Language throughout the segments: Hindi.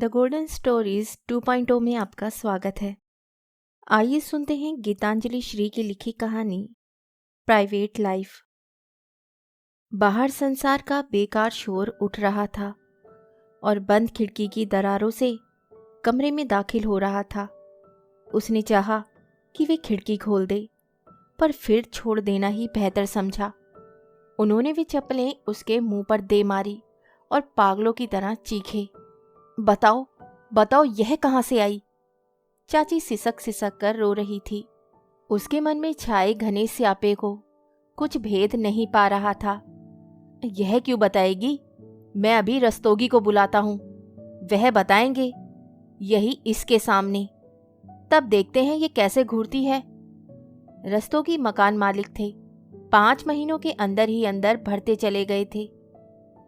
द गोल्डन स्टोरीज 2.0 में आपका स्वागत है। आइए सुनते हैं गीतांजलि श्री की लिखी कहानी प्राइवेट लाइफ। बाहर संसार का बेकार शोर उठ रहा था और बंद खिड़की की दरारों से कमरे में दाखिल हो रहा था। उसने चाहा कि वे खिड़की खोल दे, पर फिर छोड़ देना ही बेहतर समझा। उन्होंने वे चप्पलें उसके मुंह पर दे मारी और पागलों की तरह चीखे, बताओ बताओ यह कहाँ से आई। चाची सिसक सिसक कर रो रही थी। उसके मन में छाए घने स्यापे को कुछ भेद नहीं पा रहा था। यह क्यों बताएगी? मैं अभी रस्तोगी को बुलाता हूँ, वह बताएंगे, यही इसके सामने। तब देखते हैं ये कैसे घूरती है। रस्तोगी मकान मालिक थे। 5 महीनों के अंदर ही अंदर भरते चले गए थे।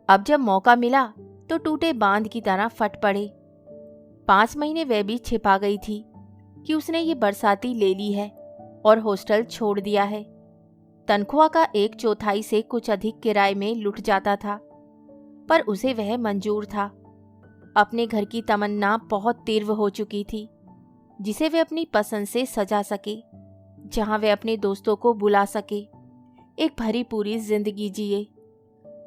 अब जब मौका मिला तो टूटे बांध की तरह फट पड़े। 5 महीने वह भी छिपा गई थी कि उसने ये बरसाती ले ली है और हॉस्टल छोड़ दिया है। तनख्वाह का 1/4 से कुछ अधिक किराए में लुट जाता था, पर उसे वह मंजूर था। अपने घर की तमन्ना बहुत तीव्र हो चुकी थी, जिसे वे अपनी पसंद से सजा सके, जहां वे अपने दोस्तों को बुला सके, एक भरी पूरी जिंदगी जिए।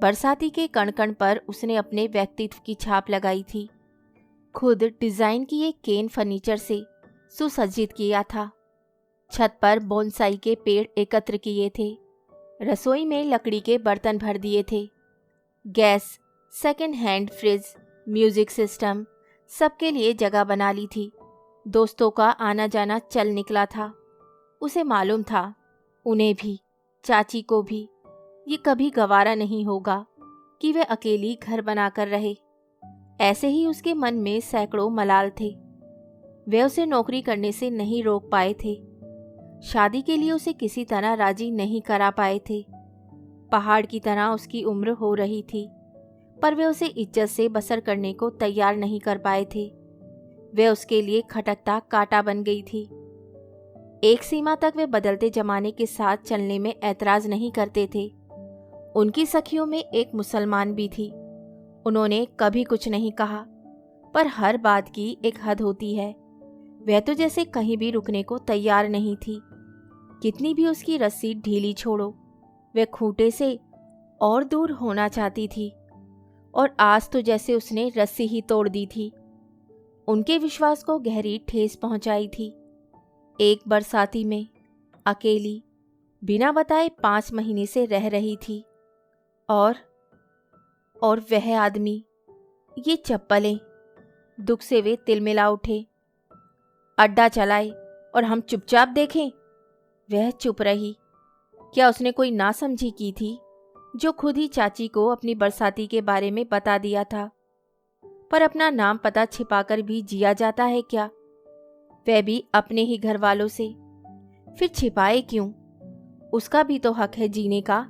बरसाती के कण कण पर उसने अपने व्यक्तित्व की छाप लगाई थी। खुद डिजाइन किए केन फर्नीचर से सुसज्जित किया था। छत पर बोनसाई के पेड़ एकत्र किए थे। रसोई में लकड़ी के बर्तन भर दिए थे। Gas, second hand fridge, music system, सबके लिए जगह बना ली थी। दोस्तों का आना जाना चल निकला था। उसे मालूम था, उन्हें भी, चाची को भी, ये कभी गवारा नहीं होगा कि वे अकेली घर बनाकर रहे। ऐसे ही उसके मन में सैकड़ों मलाल थे। वे उसे नौकरी करने से नहीं रोक पाए थे। शादी के लिए उसे किसी तरह राजी नहीं करा पाए थे। पहाड़ की तरह उसकी उम्र हो रही थी, पर वे उसे इज्जत से बसर करने को तैयार नहीं कर पाए थे। वे उसके लिए खटकता कांटा बन गई थी। एक सीमा तक वे बदलते जमाने के साथ चलने में ऐतराज नहीं करते थे। उनकी सखियों में एक मुसलमान भी थी। उन्होंने कभी कुछ नहीं कहा, पर हर बात की एक हद होती है। वह तो जैसे कहीं भी रुकने को तैयार नहीं थी। कितनी भी उसकी रस्सी ढीली छोड़ो, वह खूंटे से और दूर होना चाहती थी। और आज तो जैसे उसने रस्सी ही तोड़ दी थी। उनके विश्वास को गहरी ठेस पहुंचाई थी। एक बरसाती में अकेली बिना बताए 5 महीने से रह रही थी। और वह आदमी, ये चप्पलें। दुख से वे तिलमिला उठे। अड्डा चलाए और हम चुपचाप देखें? वह चुप रही। क्या उसने कोई नासमझी की थी, जो खुद ही चाची को अपनी बरसाती के बारे में बता दिया था? पर अपना नाम पता छिपाकर भी जिया जाता है क्या? वह भी अपने ही घर वालों से। फिर छिपाए क्यों? उसका भी तो हक है जीने का,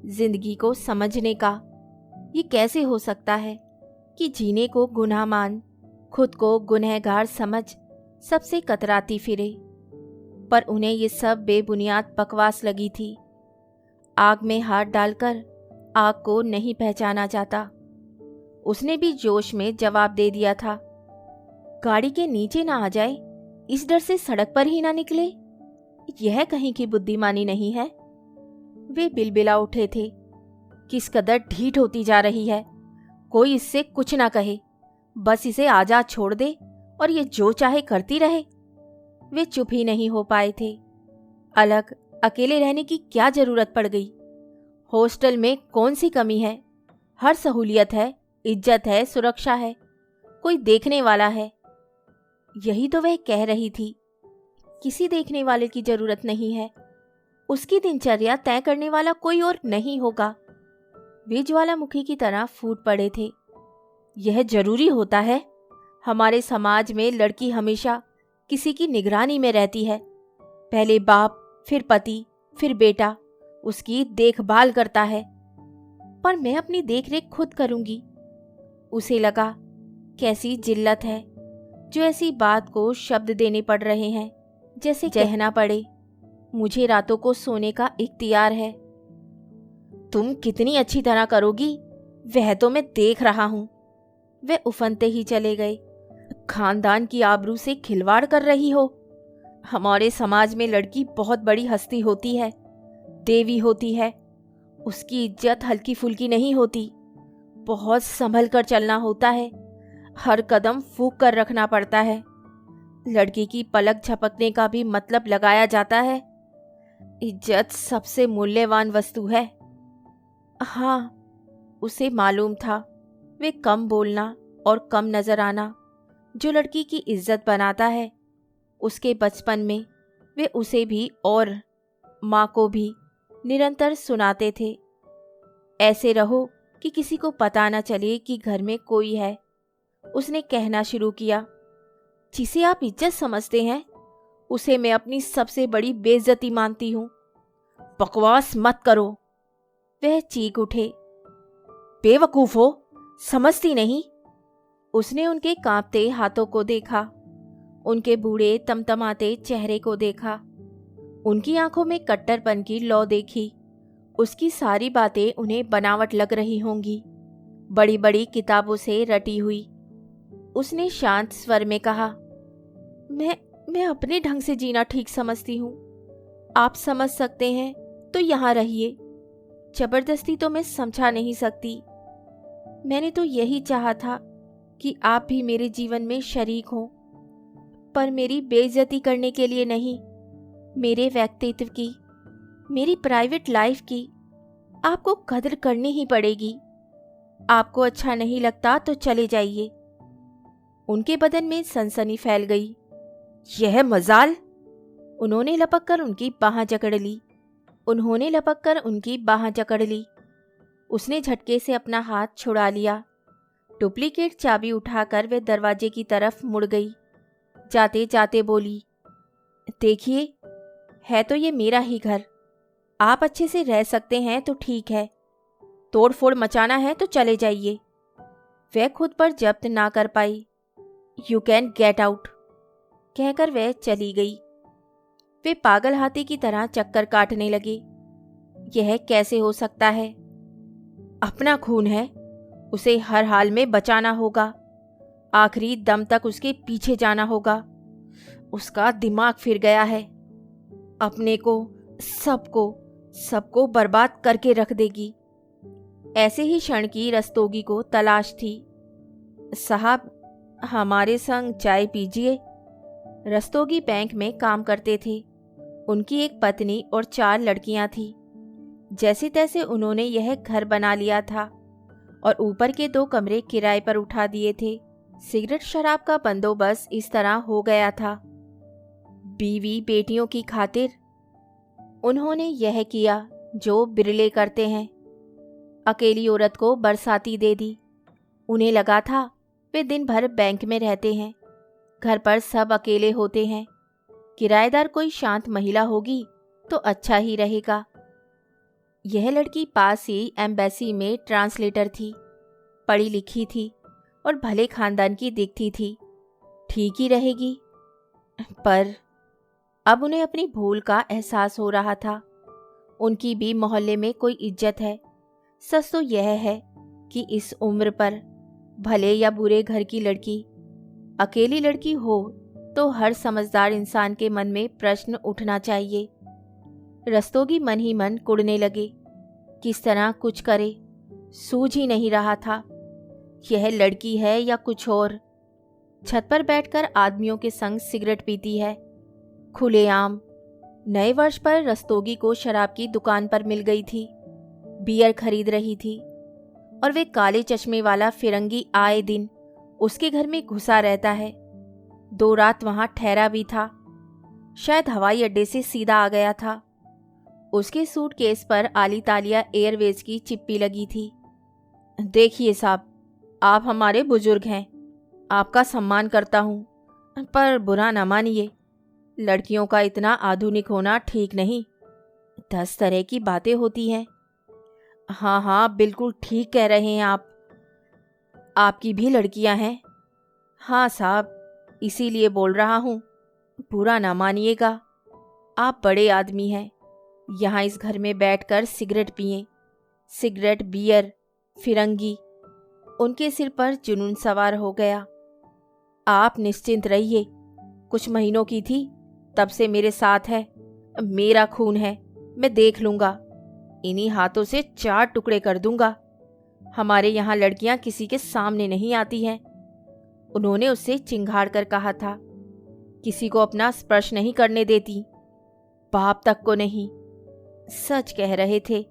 जिंदगी को समझने का। ये कैसे हो सकता है कि जीने को गुनाह मान, खुद को गुनहगार समझ सबसे कतराती फिरे? पर उन्हें ये सब बेबुनियाद बकवास लगी थी। आग में हाथ डालकर आग को नहीं पहचाना जाता। उसने भी जोश में जवाब दे दिया था, गाड़ी के नीचे ना आ जाए, इस डर से सड़क पर ही ना निकले। यह कहीं की बुद्धिमानी नहीं है। वे बिलबिला उठे थे। किस कदर ढीठ होती जा रही है। कोई इससे कुछ ना कहे, बस इसे आजाद छोड़ दे और ये जो चाहे करती रहे। वे चुप ही नहीं हो पाए थे। अलग अकेले रहने की क्या जरूरत पड़ गई? हॉस्टल में कौन सी कमी है? हर सहूलियत है, इज्जत है, सुरक्षा है, कोई देखने वाला है। यही तो वह कह रही थी। किसी देखने वाले की जरूरत नहीं है। उसकी दिनचर्या तय करने वाला कोई और नहीं होगा। वे ज्वालामुखी की तरह फूट पड़े थे। यह जरूरी होता है? हमारे समाज में लड़की हमेशा किसी की निगरानी में रहती है। पहले बाप, फिर पति, फिर बेटा उसकी देखभाल करता है। पर मैं अपनी देखरेख खुद करूंगी। उसे लगा, कैसी जिल्लत है जो ऐसी बात को शब्द देने पड़ रहे हैं जैसे कहना पड़े, मुझे रातों को सोने का इख्तियार है। तुम कितनी अच्छी तरह करोगी, वह तो मैं देख रहा हूं। वे उफनते ही चले गए खानदान की आबरू से खिलवाड़ कर रही हो। हमारे समाज में लड़की बहुत बड़ी हस्ती होती है, देवी होती है। उसकी इज्जत हल्की फुल्की नहीं होती। बहुत संभल कर चलना होता है। हर कदम फूंक कर रखना पड़ता है। लड़की की पलक झपकने का भी मतलब लगाया जाता है। इज्जत सबसे मूल्यवान वस्तु है। हाँ, उसे मालूम था वे कम बोलना और कम नजर आना जो लड़की की इज्जत बनाता है। उसके बचपन में वे उसे भी और माँ को भी निरंतर सुनाते थे, ऐसे रहो कि किसी को पता न चले कि घर में कोई है। उसने कहना शुरू किया, जिसे आप इज्जत समझते हैं उसे मैं अपनी सबसे बड़ी बेइज्जती मानती हूँ। बकवास मत करो। वह चीख उठे, बेवकूफ हो, समझती नहीं। उसने उनके कांपते हाथों को देखा, उनके बूढ़े तमतमाते चेहरे को देखा, उनकी आंखों में कट्टरपन की लौ देखी। उसकी सारी बातें उन्हें बनावट लग रही होंगी, बड़ी बड़ी किताबों से रटी हुई। उसने शांत स्वर में कहा, मैं अपने ढंग से जीना ठीक समझती हूँ। आप समझ सकते हैं तो यहाँ रहिए। जबरदस्ती तो मैं समझा नहीं सकती। मैंने तो यही चाहा था कि आप भी मेरे जीवन में शरीक हों, पर मेरी बेइज्जती करने के लिए नहीं, मेरे व्यक्तित्व की, मेरी प्राइवेट लाइफ की आपको कदर करनी ही पड़ेगी। आपको अच्छा नहीं लगता तो चले जाइए। उनके बदन में सनसनी फैल गई। यह मजाल! उन्होंने लपक कर उनकी बाह जकड़ ली। उसने झटके से अपना हाथ छुड़ा लिया। डुप्लीकेट चाबी उठाकर वे दरवाजे की तरफ मुड़ गई। जाते जाते बोली, देखिए, है तो ये मेरा ही घर। आप अच्छे से रह सकते हैं तो ठीक है, तोड़ फोड़ मचाना है तो चले जाइए। वह खुद पर जब्त ना कर पाई। यू कैन गेट आउट कहकर वह चली गई। वे पागल हाथी की तरह चक्कर काटने लगे। यह कैसे हो सकता है? अपना खून है, उसे हर हाल में बचाना होगा। आखिरी दम तक उसके पीछे जाना होगा। उसका दिमाग फिर गया है। अपने को, सबको बर्बाद करके रख देगी। ऐसे ही क्षण की रस्तोगी को तलाश थी। साहब, हमारे संग चाय पीजिए। रस्तोगी बैंक में काम करते थे। उनकी एक पत्नी और 4 लड़कियां थीं। जैसे तैसे उन्होंने यह घर बना लिया था और ऊपर के 2 कमरे किराए पर उठा दिए थे। सिगरेट शराब का बंदोबस्त इस तरह हो गया था। बीवी बेटियों की खातिर उन्होंने यह किया जो बिरले करते हैं। अकेली औरत को बरसाती दे दी। उन्हें लगा था वे दिन भर बैंक में रहते हैं, घर पर सब अकेले होते हैं। किराएदार कोई शांत महिला होगी तो अच्छा ही रहेगा। यह लड़की पास ही एम्बेसी में ट्रांसलेटर थी। पढ़ी लिखी थी और भले खानदान की दिखती थी। ठीक ही रहेगी। पर अब उन्हें अपनी भूल का एहसास हो रहा था। उनकी भी मोहल्ले में कोई इज्जत है। सच तो यह है कि इस उम्र पर भले या बुरे घर की लड़की, अकेली लड़की हो तो हर समझदार इंसान के मन में प्रश्न उठना चाहिए। रस्तोगी मन ही मन कुड़ने लगे। किस तरह कुछ करे, सूझ ही नहीं रहा था। यह लड़की है या कुछ और। छत पर बैठकर आदमियों के संग सिगरेट पीती है, खुलेआम। नए वर्ष पर रस्तोगी को शराब की दुकान पर मिल गई थी। बियर खरीद रही थी और वे काले चश्मे वाला फिरंगी आए दिन उसके घर में घुसा रहता है। 2 रात वहां ठहरा भी था। शायद हवाई अड्डे से सीधा आ गया था। उसके सूटकेस पर आलितालिया एयरवेज की चिप्पी लगी थी। देखिए साहब, आप हमारे बुजुर्ग हैं, आपका सम्मान करता हूँ, पर बुरा न मानिए, लड़कियों का इतना आधुनिक होना ठीक नहीं। 10 तरह की बातें होती हैं। हाँ, बिल्कुल ठीक कह रहे हैं आप। आपकी भी लड़कियां हैं? हाँ साहब, इसीलिए बोल रहा हूँ, बुरा ना मानिएगा। आप बड़े आदमी हैं, यहाँ इस घर में बैठकर सिगरेट पिएं। सिगरेट, बियर, फिरंगी। उनके सिर पर जुनून सवार हो गया। आप निश्चिंत रहिए, कुछ महीनों की थी, तब से मेरे साथ है। मेरा खून है, मैं देख लूंगा, इन्हीं हाथों से 4 टुकड़े कर दूंगा। हमारे यहाँ लड़कियां किसी के सामने नहीं आती हैं। उन्होंने उससे चिंघाड़ कर कहा था, किसी को अपना स्पर्श नहीं करने देती, बाप तक को नहीं। सच कह रहे थे।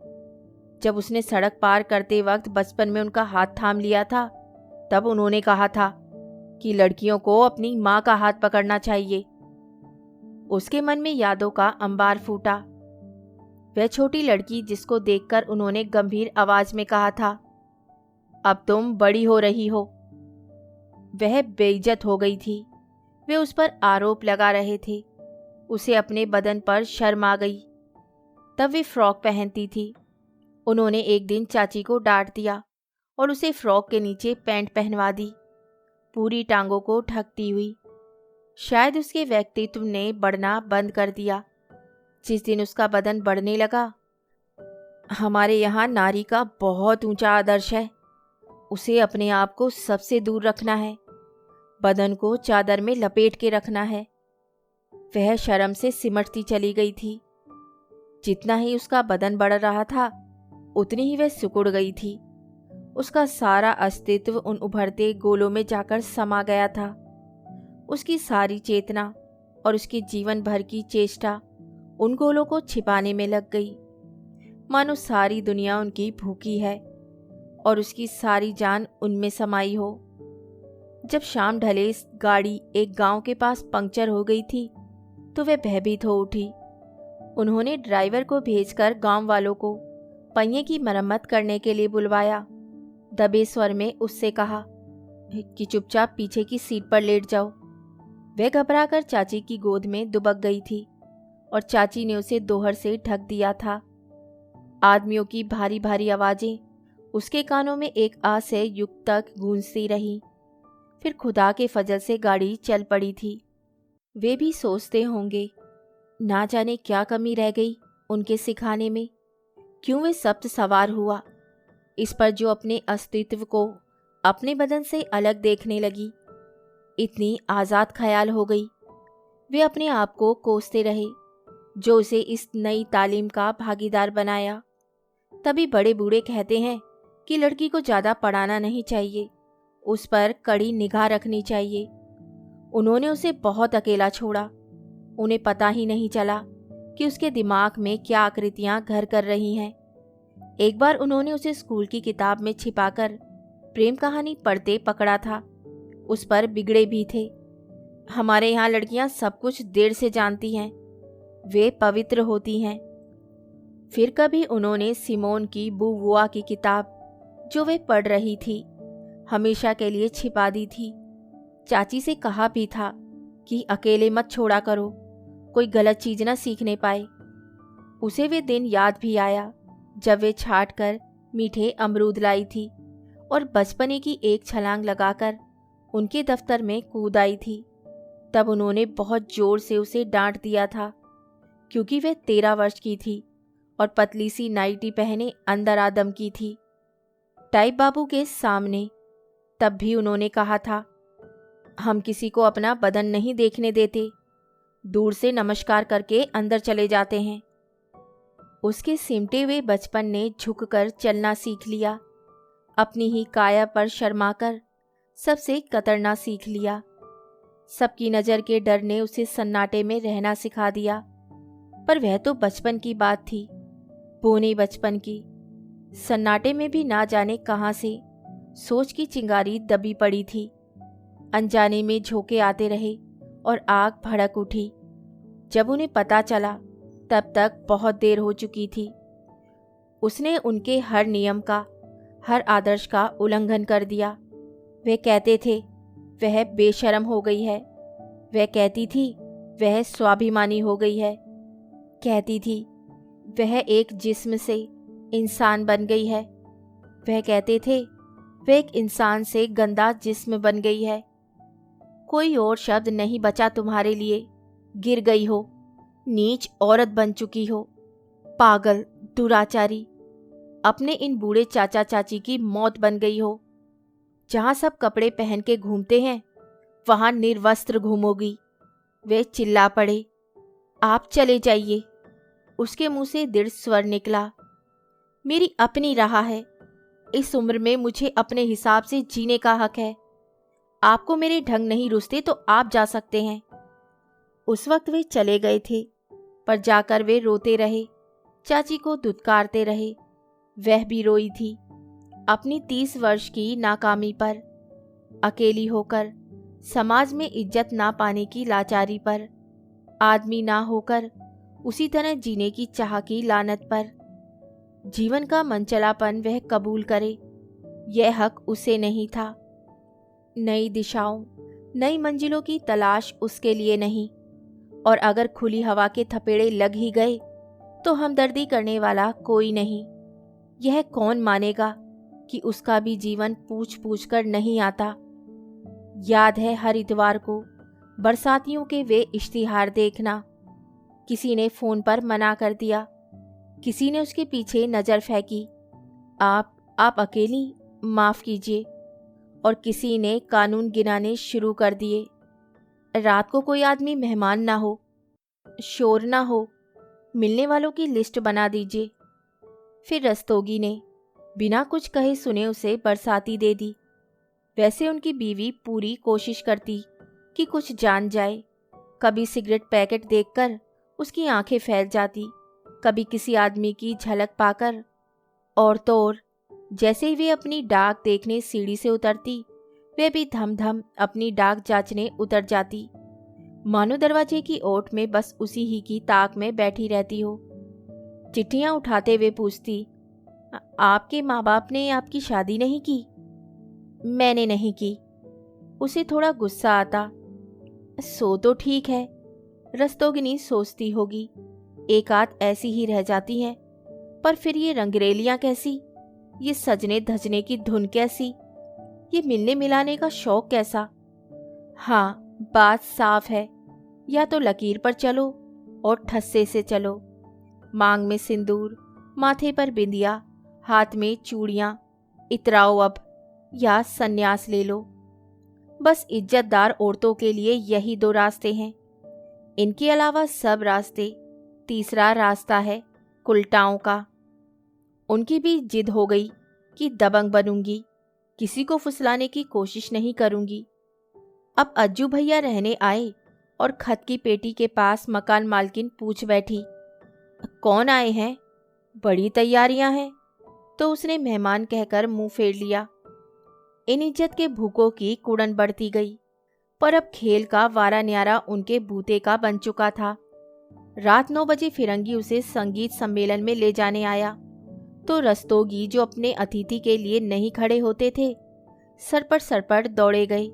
जब उसने सड़क पार करते वक्त बचपन में उनका हाथ थाम लिया था, तब उन्होंने कहा था कि लड़कियों को अपनी माँ का हाथ पकड़ना चाहिए। उसके मन में यादों का अंबार फूटा। वह छोटी लड़की जिसको देखकर उन्होंने गंभीर आवाज में कहा था, अब तुम बड़ी हो रही हो, वह बेइज्जत हो गई थी। वे उस पर आरोप लगा रहे थे। उसे अपने बदन पर शर्म आ गई। तब वे फ्रॉक पहनती थी। उन्होंने एक दिन चाची को डांट दिया और उसे फ्रॉक के नीचे पैंट पहनवा दी, पूरी टांगों को ढकती हुई। शायद उसके व्यक्तित्व ने बढ़ना बंद कर दिया। जिस दिन उसका बदन बढ़ने लगा, हमारे यहाँ नारी का बहुत ऊंचा आदर्श है। उसे अपने आप को सबसे दूर रखना है, बदन को चादर में लपेट के रखना है। वह शर्म से सिमटती चली गई थी। जितना ही उसका बदन बढ़ रहा था, उतनी ही वह सिकुड़ गई थी। उसका सारा अस्तित्व उन उभरते गोलों में जाकर समा गया था। उसकी सारी चेतना और उसके जीवन भर की चेष्टा उन गोलों को छिपाने में लग गई, मानो सारी दुनिया उनकी भूखी है और उसकी सारी जान उनमें समाई हो। जब शाम ढले गाड़ी एक गांव के पास पंक्चर हो गई थी, तो वह भयभीत हो उठी। उन्होंने ड्राइवर को भेजकर गांव वालों को पहिए की मरम्मत करने के लिए बुलवाया। दबे स्वर में उससे कहा कि चुपचाप पीछे की सीट पर लेट जाओ। वह घबराकर चाची की गोद में दुबक गई थी और चाची ने उसे दोहर से ढक दिया था। आदमियों की भारी भारी आवाजें उसके कानों में एक आस से युग तक गूंजती रही। फिर खुदा के फजल से गाड़ी चल पड़ी थी। वे भी सोचते होंगे, ना जाने क्या कमी रह गई उनके सिखाने में, क्यों वे सप्त सवार हुआ इस पर जो अपने अस्तित्व को अपने बदन से अलग देखने लगी। इतनी आज़ाद ख्याल हो गई। वे अपने आप को कोसते रहे जो उसे इस नई तालीम का भागीदार बनाया। तभी बड़े बूढ़े कहते हैं कि लड़की को ज़्यादा पढ़ाना नहीं चाहिए, उस पर कड़ी निगाह रखनी चाहिए। उन्होंने उसे बहुत अकेला छोड़ा। उन्हें पता ही नहीं चला कि उसके दिमाग में क्या आकृतियां घर कर रही हैं। एक बार उन्होंने उसे स्कूल की किताब में छिपाकर प्रेम कहानी पढ़ते पकड़ा था। उस पर बिगड़े भी थे। हमारे यहाँ लड़कियां सब कुछ देर से जानती हैं, वे पवित्र होती हैं। फिर कभी उन्होंने सिमोन की बुवुआ की किताब, जो वे पढ़ रही थी, हमेशा के लिए छिपा दी थी। चाची से कहा भी था कि अकेले मत छोड़ा करो, कोई गलत चीज न सीखने पाए। उसे वे दिन याद भी आया जब वे छाट कर मीठे अमरूद लाई थी और बचपने की एक छलांग लगाकर उनके दफ्तर में कूद आई थी। तब उन्होंने बहुत जोर से उसे डांट दिया था, क्योंकि वह 13 वर्ष की थी और पतली सी नाइटी पहने अंदर आदम की थी, टाइप बाबू के सामने। तब भी उन्होंने कहा था, हम किसी को अपना बदन नहीं देखने देते, दूर से नमस्कार करके अंदर चले जाते हैं। उसके सिमटे हुए बचपन ने झुककर चलना सीख लिया, अपनी ही काया पर शर्माकर सबसे कतरना सीख लिया। सबकी नज़र के डर ने उसे सन्नाटे में रहना सिखा दिया। पर वह तो बचपन की बात थी, बोने बचपन की। सन्नाटे में भी ना जाने कहाँ से सोच की चिंगारी दबी पड़ी थी। अनजाने में झोंके आते रहे और आग भड़क उठी। जब उन्हें पता चला, तब तक बहुत देर हो चुकी थी। उसने उनके हर नियम का, हर आदर्श का उल्लंघन कर दिया। वे कहते थे वह बेशर्म हो गई है, वह कहती थी वह स्वाभिमानी हो गई है, कहती थी वह एक जिस्म से इंसान बन गई है, वह कहते थे वह एक इंसान से गंदा जिस्म बन गई है। कोई और शब्द नहीं बचा तुम्हारे लिए। गिर गई हो, नीच औरत बन चुकी हो, पागल, दुराचारी, अपने इन बूढ़े चाचा चाची की मौत बन गई हो। जहाँ सब कपड़े पहन के घूमते हैं, वहां निर्वस्त्र घूमोगी। वे चिल्ला पड़े, आप चले जाइए। उसके मुंह से दृढ़ स्वर निकला, मेरी अपनी राह है। इस उम्र में मुझे अपने हिसाब से जीने का हक है। आपको मेरे ढंग नहीं रुचते तो आप जा सकते हैं। उस वक्त वे चले गए थे, पर जाकर वे रोते रहे, चाची को धुतकारते रहे। वह भी रोई थी अपनी 30 वर्ष की नाकामी पर, अकेली होकर, समाज में इज्जत ना पाने की लाचारी पर, आदमी ना होकर उसी तरह जीने की चाह की लानत पर। जीवन का मनचलापन वह कबूल करे, यह हक उसे नहीं था। नई दिशाओं, नई मंजिलों की तलाश उसके लिए नहीं। और अगर खुली हवा के थपेड़े लग ही गए तो हमदर्दी करने वाला कोई नहीं। यह कौन मानेगा कि उसका भी जीवन पूछ पूछ कर नहीं आता। याद है हर इतवार को बरसातियों के वे इश्तिहार देखना। किसी ने फोन पर मना कर दिया, किसी ने उसके पीछे नजर फेंकी, आप अकेली, माफ कीजिए। और किसी ने कानून गिनाने शुरू कर दिए। रात को कोई आदमी मेहमान ना हो, शोर ना हो, मिलने वालों की लिस्ट बना दीजिए। फिर रस्तोगी ने बिना कुछ कहे सुने उसे बरसाती दे दी। वैसे उनकी बीवी पूरी कोशिश करती कि कुछ जान जाए। कभी सिगरेट पैकेट देखकर उसकी आंखें फैल जाती, कभी किसी आदमी की झलक पाकर, और तो और जैसे ही वे अपनी डाक देखने सीढ़ी से उतरती, वे भी धम धम अपनी डाक जांचने उतर जाती, मानो दरवाजे की ओट में बस उसी ही की ताक में बैठी रहती हो। चिट्ठियां उठाते हुए पूछती, आपके माँ बाप ने आपकी शादी नहीं की? मैंने नहीं की। उसे थोड़ा गुस्सा आता। सो तो ठीक है, रस्तोगिनी सोचती होगी, एक आध ऐसी ही रह जाती हैं, पर फिर ये रंगरेलियां कैसी, ये सजने धजने की धुन कैसी, ये मिलने मिलाने का शौक कैसा। हाँ, बात साफ है, या तो लकीर पर चलो और ठस्से से चलो। मांग में सिंदूर, माथे पर बिंदिया, हाथ में चूड़ियां, इतराओ अब, या सन्यास ले लो। बस इज्जतदार औरतों के लिए यही 2 रास्ते हैं। इनके अलावा सब रास्ते, तीसरा रास्ता है कुलटाओं का। उनकी भी जिद हो गई कि दबंग बनूंगी, किसी को फुसलाने की कोशिश नहीं करूंगी। अब अज्जू भैया रहने आए और खत की पेटी के पास मकान मालकिन पूछ बैठी, कौन आए हैं? बड़ी तैयारियां हैं। तो उसने मेहमान कहकर मुंह फेर लिया। इन इज्जत के भूखों की कुड़न बढ़ती गई, पर अब खेल का वारा न्यारा उनके बूते का बन चुका था। रात 9 बजे फिरंगी उसे संगीत सम्मेलन में ले जाने आया, तो रस्तोगी जो अपने अतिथि के लिए नहीं खड़े होते थे, सर पर दौड़े गए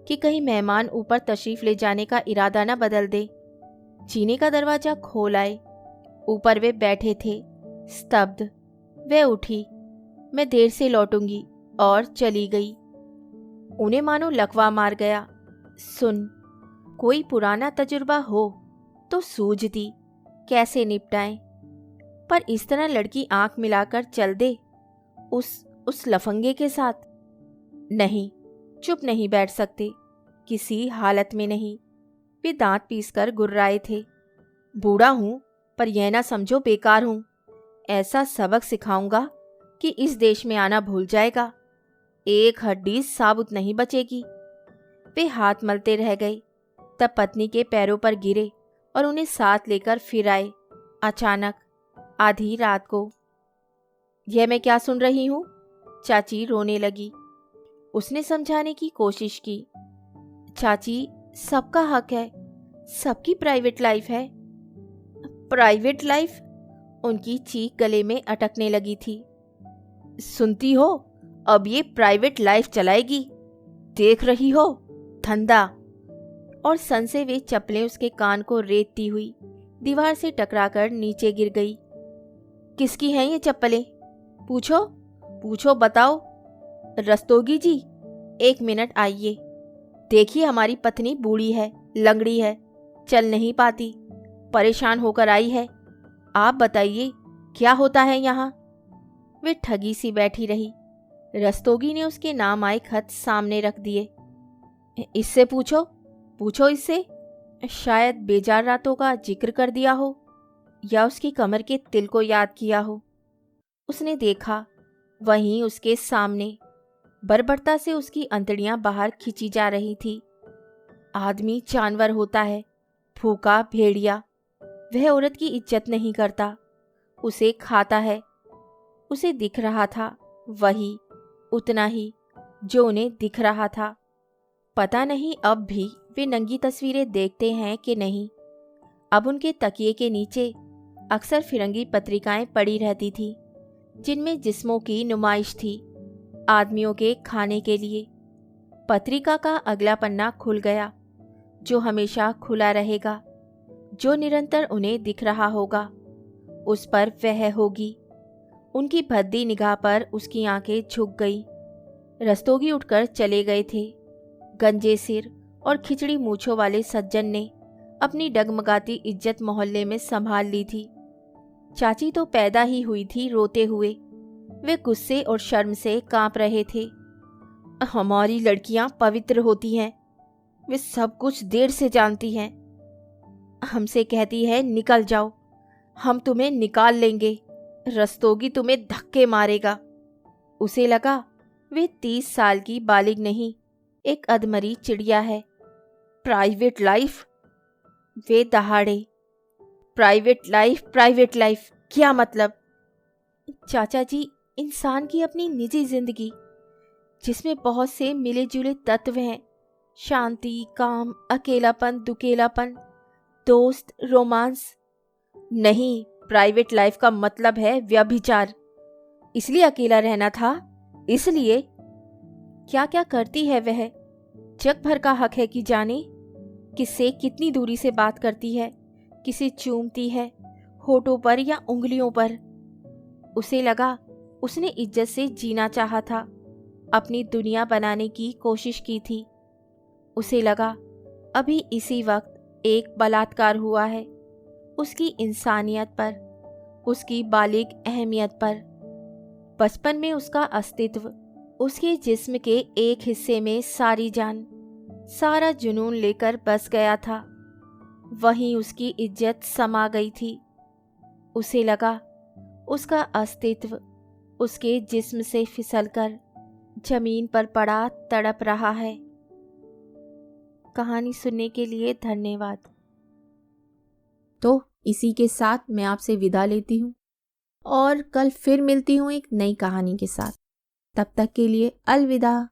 कि कहीं मेहमान ऊपर तशरीफ ले जाने का इरादा न बदल दे। जीने का दरवाजा खोल आए। ऊपर वे बैठे थे, स्तब्ध। वे उठी, मैं देर से लौटूंगी, और चली गई। उन्हें मानो लकवा मार गया। सुन, कोई पुराना तजुर्बा हो तो सूझती कैसे निपटाएं, पर इस तरह लड़की आंख मिलाकर चल दे उस लफंगे के साथ। नहीं, चुप नहीं बैठ सकते, किसी हालत में नहीं। वे दांत पीसकर गुर्राए थे। बूढ़ा हूं, पर यह ना समझो बेकार हूं। ऐसा सबक सिखाऊंगा कि इस देश में आना भूल जाएगा, एक हड्डी साबुत नहीं बचेगी। वे हाथ मलते रह गए, तब पत्नी के पैरों पर गिरे और उन्हें साथ लेकर फिर आए। अचानक आधी रात को। यह मैं क्या सुन रही हूँ? चाची रोने लगी। उसने समझाने की कोशिश की, चाची, सबका हक है, सबकी प्राइवेट लाइफ है। Private life? उनकी चीख गले में अटकने लगी थी। सुनती हो, अब ये प्राइवेट लाइफ चलाएगी, देख रही हो, धंधा। और सन से वे चप्पलें उसके कान को रेतती हुई दीवार से टकराकर नीचे गिर गई। किसकी हैं ये चप्पलें? पूछो पूछो, बताओ। रस्तोगी जी, 1 मिनट आइए। देखिए, हमारी पत्नी बूढ़ी है, लंगड़ी है, चल नहीं पाती, परेशान होकर आई है। आप बताइए, क्या होता है यहाँ? वे ठगी सी बैठी रही। रस्तोगी ने उसके नाम आए खत सामने रख दिए। इससे पूछो, पूछो इससे। शायद बेजार रातों का जिक्र कर दिया हो या उसकी कमर के तिल को याद किया हो। उसने देखा, वहीं उसके सामने बर्बरता से उसकी अंतड़ियां बाहर खींची जा रही थी। आदमी जानवर होता है, भूखा भेड़िया। वह औरत की इज्जत नहीं करता, उसे खाता है। उसे दिख रहा था वही, उतना ही जो उन्हें दिख रहा था। पता नहीं अब भी वे नंगी तस्वीरें देखते हैं कि नहीं। अब उनके तकिए के नीचे अक्सर फिरंगी पत्रिकाएं पड़ी रहती थी, जिनमें जिस्मों की नुमाइश थी, आदमियों के खाने के लिए। पत्रिका का अगला पन्ना खुल गया, जो हमेशा खुला रहेगा, जो निरंतर उन्हें दिख रहा होगा। उस पर वह होगी। उनकी भद्दी निगाह पर उसकी आंखें झुक गई। रस्तोगी उठकर चले गए थे। गंजे सिर और खिचड़ी मूछों वाले सज्जन ने अपनी डगमगाती इज्जत मोहल्ले में संभाल ली थी। चाची तो पैदा ही हुई थी रोते हुए। वे गुस्से और शर्म से कांप रहे थे। हमारी लड़कियां पवित्र होती हैं, वे सब कुछ देर से जानती हैं। हमसे कहती है निकल जाओ, हम तुम्हें निकाल लेंगे, रस्तोगी तुम्हें धक्के मारेगा। उसे लगा वे 30 साल की बालिग नहीं, एक अधमरी चिड़िया है। प्राइवेट लाइफ, वे दहाड़े। प्राइवेट लाइफ क्या मतलब? चाचा जी, इंसान की अपनी निजी जिंदगी, जिसमें बहुत से मिले जुले तत्व हैं। शांति, काम, अकेलापन, दुकेलापन, दोस्त, रोमांस। नहीं, प्राइवेट लाइफ का मतलब है व्यभिचार। इसलिए अकेला रहना था, इसलिए। क्या क्या करती है वह, जग भर का हक है कि जाने। किससे कितनी दूरी से बात करती है, किसे चूमती है, होठों पर या उंगलियों पर। उसे लगा उसने इज्जत से जीना चाहा था, अपनी दुनिया बनाने की कोशिश की थी। उसे लगा अभी इसी वक्त एक बलात्कार हुआ है, उसकी इंसानियत पर, उसकी बालिग अहमियत पर। बचपन में उसका अस्तित्व, उसके जिस्म के एक हिस्से में सारी जान, सारा जुनून लेकर बस गया था। वहीं उसकी इज्जत समा गई थी। उसे लगा उसका अस्तित्व उसके जिस्म से फिसलकर जमीन पर पड़ा तड़प रहा है। कहानी सुनने के लिए धन्यवाद। तो इसी के साथ मैं आपसे विदा लेती हूँ और कल फिर मिलती हूँ एक नई कहानी के साथ। तब तक के लिए अलविदा।